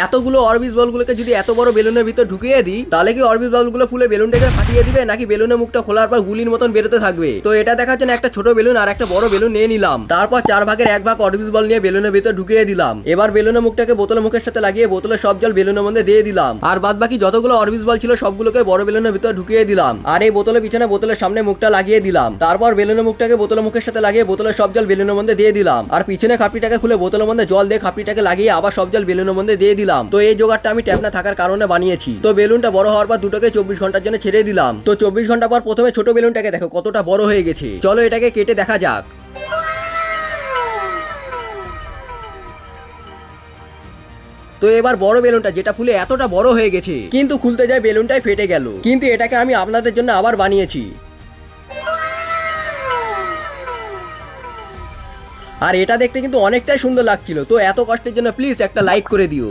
এতগুলো অরবিট বলগুলোকে যদি এত বড় বেলুনের ভিতর ঢুকিয়ে দিই তাহলে কি অরবিট বলগুলো ফুলে বেলুনটাকে ফাটিয়ে দিবে নাকি বেলুনের মুখটা খোলার পর গুলির মতন বেরোতে থাকবে? তো এটা দেখার জন্য একটা ছোট বেলুন আর একটা বড় বেলুন নিয়ে নিলাম, তারপর 4/1 অরবিট বল নিয়ে বেলুনের ভিতর ঢুকিয়ে দিলাম। এবার বেলুনের মুখটাকে বোতলের মুখের সাথে লাগিয়ে বোতলের সব জল বেলুনের মধ্যে দিয়ে দিলাম, আর বাদ বাকি যতগুলো অরবিট বল ছিল সবগুলোকে বড় বেলুনের ভিতর ঢুকিয়ে দিলাম। আর এই বোতলের পিছনে বোতলের সামনে মুখটা লাগিয়ে দিলাম, তারপর বেলুনের মুখটাকে বোতলের মুখের সাথে লাগিয়ে বোতলের সব জল বেলুনের মধ্যে দিয়ে দিলাম, আর পিছনে খাপড়িটাকে খুলে বোতলের মধ্যে জল দিয়ে খাপড়িটাকে লাগিয়ে আবার সব জল বেলুনের মধ্যে দিয়ে দিলাম। তো এই জোগাড়টা আমি ট্যাপ না থাকার কারণে বানিয়েছি। তো বেলুনটা বড় হওয়ার পর দুটোকে 24 ঘন্টার জন্য ছেড়ে দিলাম। তো 24 ঘন্টা পর প্রথমে ছোট বেলুনটাকে দেখো কতটা বড় হয়ে গেছে। চলো এটাকে কেটে দেখা যাক। তো এবার বড় বেলুনটা যেটা ফুলে এতটা বড় হয়ে গেছে কিন্তু খুলতে যায় বেলুনটাই ফেটে গেল, কিন্তু এটাকে আমি আপনাদের জন্য আবার বানিয়েছি। আর এটা দেখতে কিন্তু অনেকটাই সুন্দর লাগছিল। তো এত কষ্টের জন্য প্লিজ একটা লাইক করে দিও।